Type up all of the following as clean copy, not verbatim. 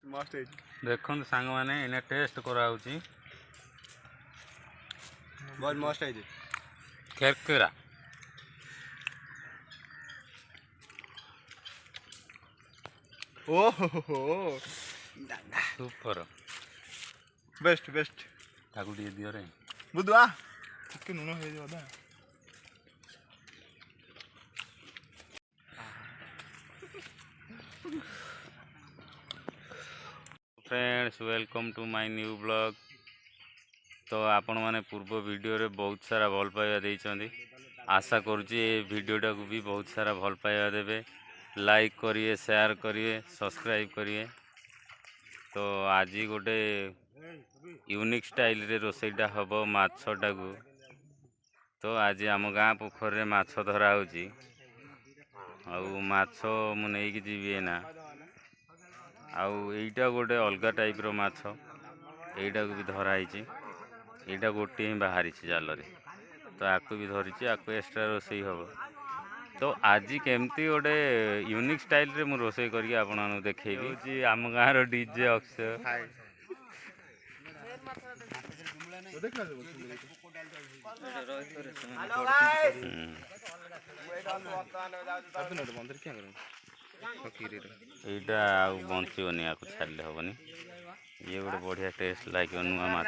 देखो सांग मैंने इन्हें टेस्ट कराऊँगी बहुत मस्त है केरकेरा ओहो सुपर बेस्ट बेस्ट ताकू टे दियो रे बुधवा ଟିକେ नुन हे जो दा friends welcome to my new blog. तो आपण माने पूर्व वीडियो रे बहुत सारा भल पाइबा देइछंदी। आशा करूची ए वीडियोटा को भी बहुत सारा भल पाइबा देबे। लाइक करिए, शेयर करिए, सब्सक्राइब करिए। तो आज गोटे यूनिक स्टाइल रे रोसईटा हबो माछटा को। तो आज आम गाँ पोखर रे माछ धरा होची आउ माछ मु नै कि जीवी ना आउ एटा गोटे अलगा टाइप रो माछ एटा को भी धरा हिची। एटा गोटे ही बाहरी जाल रे तो आकु भी धरी आकु एक्स्ट्रा रोसई हम। तो आज केमती गोटे यूनिक स्टाइल रे मु रोसई करके आपन देखेबी जी आम गाँ रो डीजे अक्षय एटा बंचबनी आपको छाड़े हेनी। ये गोटे बढ़िया टेस्ट लगे नुआ माछ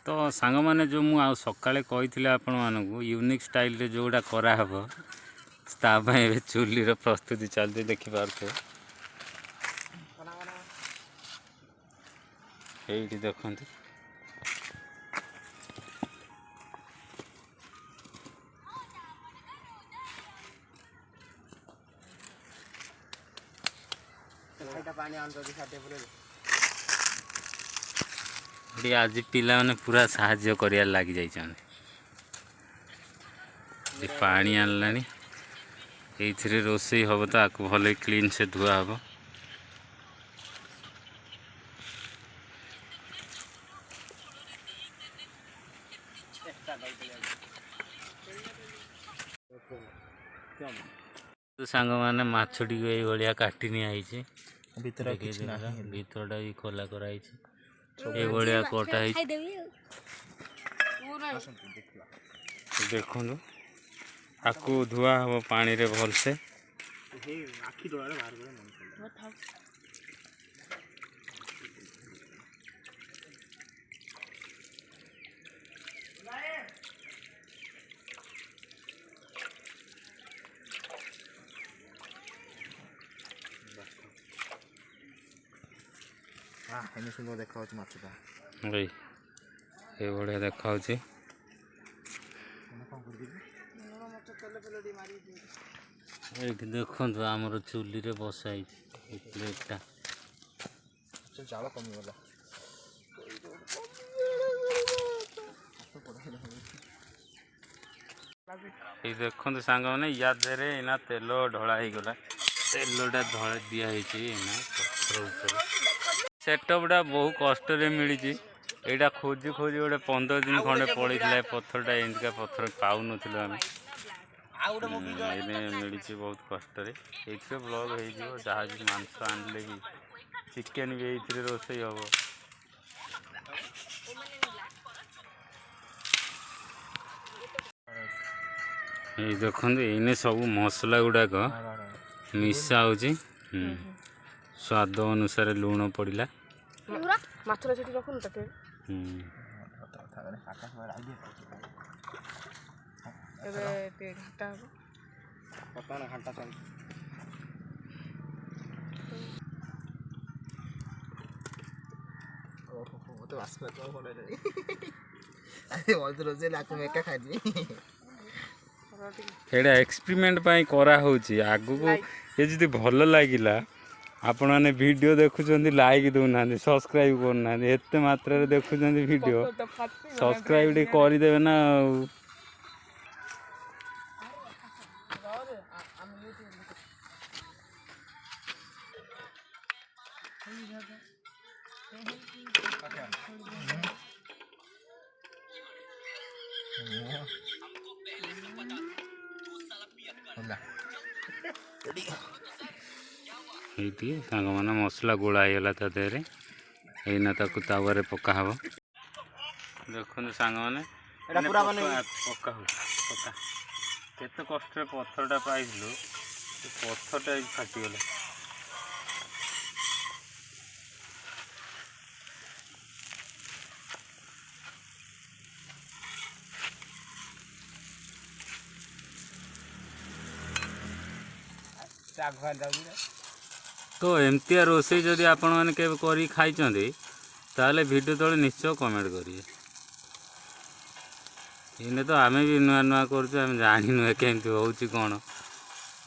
तो सांग मैंने जो मुझे सकाले कही आपण मानक यूनिक स्टाइल रे जोड़ा कराहब तापाई चुली रो प्रस्तुति चलती देखिपारे। ये देखते आज पिला माने पूरा साहाଯ୍य करिया लगी जाइछन। पानी आनलानी एइथिरे रोसई हबो तो आकु भले क्लीन से धुआ हबो। तो सांग माने माछटी को एई भलिया काटी नि आइछि भीतर भीतरटा भी खोला कराई ए भलिया कोटा है। देखो आकु धुआ हम पानी रे भल से सुंदर देखा माछटा भाई ये बढ़िया देखा देखो आमर चुली रे बसाई प्लेटा चाल कमीगला ये देखो सांग मैंने या देरे इना तेल ढला ही गला तेलटा धला दिखाई सेटअपटा बहु कष्ट मिली। यहाँ खोजी खोजी गोटे 15 दिन खंडे पड़ा पत्थरटा एमतीका पत्थर पाऊन आम मिली बहुत कष्ट ये ब्लॉग हो जहाँ भी मांस आनले भी चिकेन भी ये रोसई हम। ये देखते ये सब मसला गुड़ाक मिसा हो स्वाद अनुसार लुण पड़ा एक्सपेरिमेंट करा आगु को ये जदि भल लगिला ଆପଣମାନେ ଭିଡ଼ିଓ ଦେଖୁଛନ୍ତି ଲାଇକ୍ ଦେଉନାହାନ୍ତି ସବସ୍କ୍ରାଇବ୍ କରୁନାହାନ୍ତି ଏତେ ମାତ୍ରାରେ ଦେଖୁଛନ୍ତି ଭିଡ଼ିଓ ସବସ୍କ୍ରାଇବ୍ ଟିକେ କରିଦେବେ ନା ଆଉ। ଏଇଠି ସାଙ୍ଗମାନେ ମସଲା ଗୋଳା ହେଇଗଲା ତା ଦେହରେ ଏଇନା ତାକୁ ତାୱାରେ ପକା ହବ। ଦେଖନ୍ତୁ ସାଙ୍ଗମାନେ ପକା କେତେ କଷ୍ଟରେ ପଥରଟା ପାଇଥିଲୁ ସେ ପଥରଟା ବି ଫାଟିଗଲା। ତ ଏମିତିଆ ରୋଷେଇ ଯଦି ଆପଣମାନେ କେବେ କରିକି ଖାଇଛନ୍ତି ତାହେଲେ ଭିଡ଼ିଓ ତଳେ ନିଶ୍ଚୟ କମେଣ୍ଟ କରିବେ। ଏଇନେ ତ ଆମେ ବି ନୂଆ ନୂଆ କରୁଛୁ ଆମେ ଜାଣିନୁ କେମିତି ହେଉଛି କ'ଣ।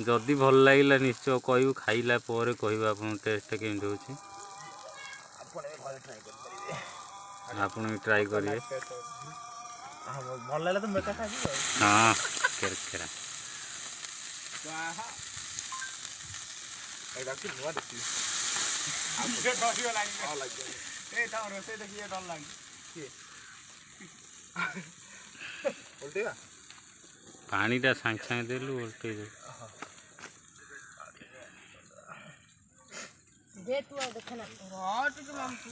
ଯଦି ଭଲ ଲାଗିଲା ନିଶ୍ଚୟ କହିବୁ ଖାଇଲା ପରେ କହିବୁ ଆପଣଙ୍କ ଟେଷ୍ଟଟା କେମିତି ହେଉଛି। ଆପଣ ବି ଟ୍ରାଏ କରିବେ। ଭଲ ଲାଗିଲା ତ ମେକା ଖାଇବି ଆଉ। ହଁ କେରକେରା ଏଇଟାକୁ ନୂଆ ଦେଖିଲି। ରୋଷେଇ ଦେଖିକି ଡର ଲାଗେ କିଏ ଓଲଟେଇବା ପାଣିଟା ସାଙ୍ଗେ ସାଙ୍ଗେ ଦେଲୁ ଓଲଟେଇ ଦେଲୁ।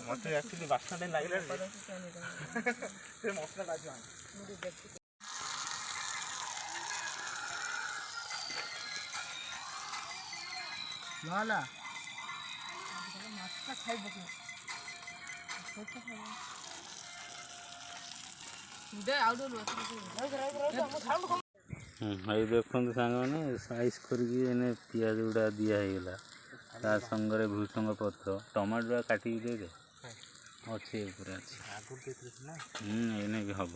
ମତେ ଆକ୍ଚୁଆଲି ବାସ୍ନା ଟେ ଲାଗିଲାନି ସେ ମସଲା ଟା ହେଲା ଏଇ ଦେଖନ୍ତୁ ସାଙ୍ଗମାନେ ସାଇଜ୍ କରିକି ଏନେ ପିଆଜ ଗୁଡ଼ା ଦିଆ ହେଇଗଲା ତା ସାଙ୍ଗରେ ଭୃଷଙ୍ଗ ପତ୍ର ଟମାଟୋ କାଟିକି ଦେଇଦେ ଅଛି ଉପରେ ଅଛି ଏନେ ବି ହବ।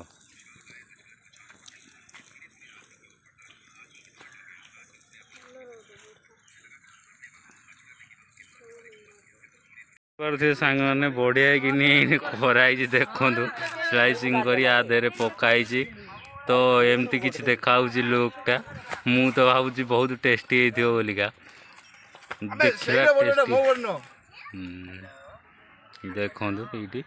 ପାରୁଥିବେ ସାଙ୍ଗମାନେ ବଢ଼ିଆ କିନି କରାହେଇଛି ଦେଖନ୍ତୁ ସ୍ଲାଇସିଂ କରି ଆ ଦେହରେ ପକା ହେଇଛି ତ ଏମିତି କିଛି ଦେଖାହେଉଛି ଲୁକ୍ଟା। ମୁଁ ତ ଭାବୁଛି ବହୁତ ଟେଷ୍ଟି ହେଇଥିବ ବୋଲିକା ଦେଖିବା ଦେଖନ୍ତୁ ଏଇଠି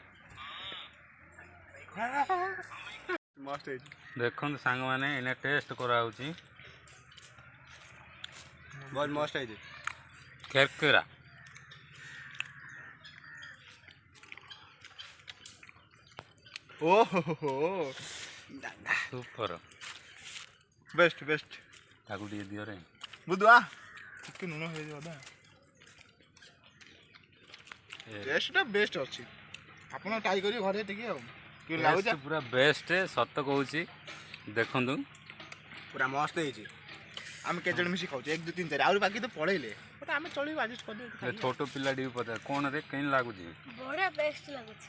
ଦେଖନ୍ତୁ ସାଙ୍ଗମାନେ ଏଇନା ଟେଷ୍ଟ କରାହେଉଛି ବହୁତ ମସ୍ତ ହେଇଛି। କେରକେରା ଓହୋ ସୁପର ବେଷ୍ଟ ବେଷ୍ଟ ତାକୁ ଟିକେ ଦିଅ ରେ ବୁଧୁଆ ଟିକେ ଲୁଣ ହେଇଯିବ ଅଧା ଟେଷ୍ଟଟା ବେଷ୍ଟ ଅଛି। ଆପଣ ଟ୍ରାଏ କରିବେ ଘରେ ଟିକେ ଆଉ କି ଲାଗୁଛି ପୁରା ବେଷ୍ଟ ସତ କହୁଛି ଦେଖନ୍ତୁ ପୁରା ମସ୍ତ ହେଇଛି। ଆମେ କେତେ ଜଣ ମିଶି ଖାଉଛୁ 1 2 3 4 ଆହୁରି ବାକି ତ ପଳେଇଲେ ବଟ୍ ଆମେ ଚଳିବୁ ଆଡଜଷ୍ଟ କରିଦେବୁ। ଛୋଟ ପିଲାଟି ବି ପଚାର କ'ଣ ରେ କେମିତି ଲାଗୁଛି ବଢ଼ିଆ ବେଷ୍ଟ ଲାଗୁଛି।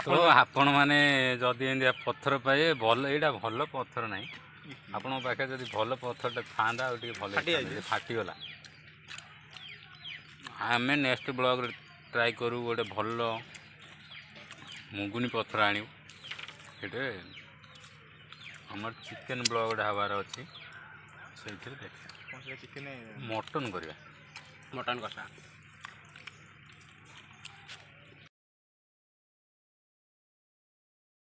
ତ ଆପଣମାନେ ଯଦି ଏମିତିଆ ପଥର ପାଇବେ ଭଲ ଏଇଟା ଭଲ ପଥର ନାହିଁ ଆପଣଙ୍କ ପାଖରେ ଯଦି ଭଲ ପଥରଟା ଥାଆନ୍ତା ଆଉ ଟିକେ ଭଲ ଫାଟିଗଲା। ଆମେ ନେକ୍ସଟ ବ୍ଲଗ୍ରେ ଟ୍ରାଏ କରୁ ଗୋଟେ ଭଲ ମୁଗୁନି ପଥର ଆଣିବୁ। ସେଠି ଆମର ଚିକେନ୍ ବ୍ଲଗ୍ ଗୋଟେ ହେବାର ଅଛି ସେଇଥିରେ ଦେଖିବା ଚିକେନ୍ ମଟନ୍ କରିବା ମଟନ୍ କଷା।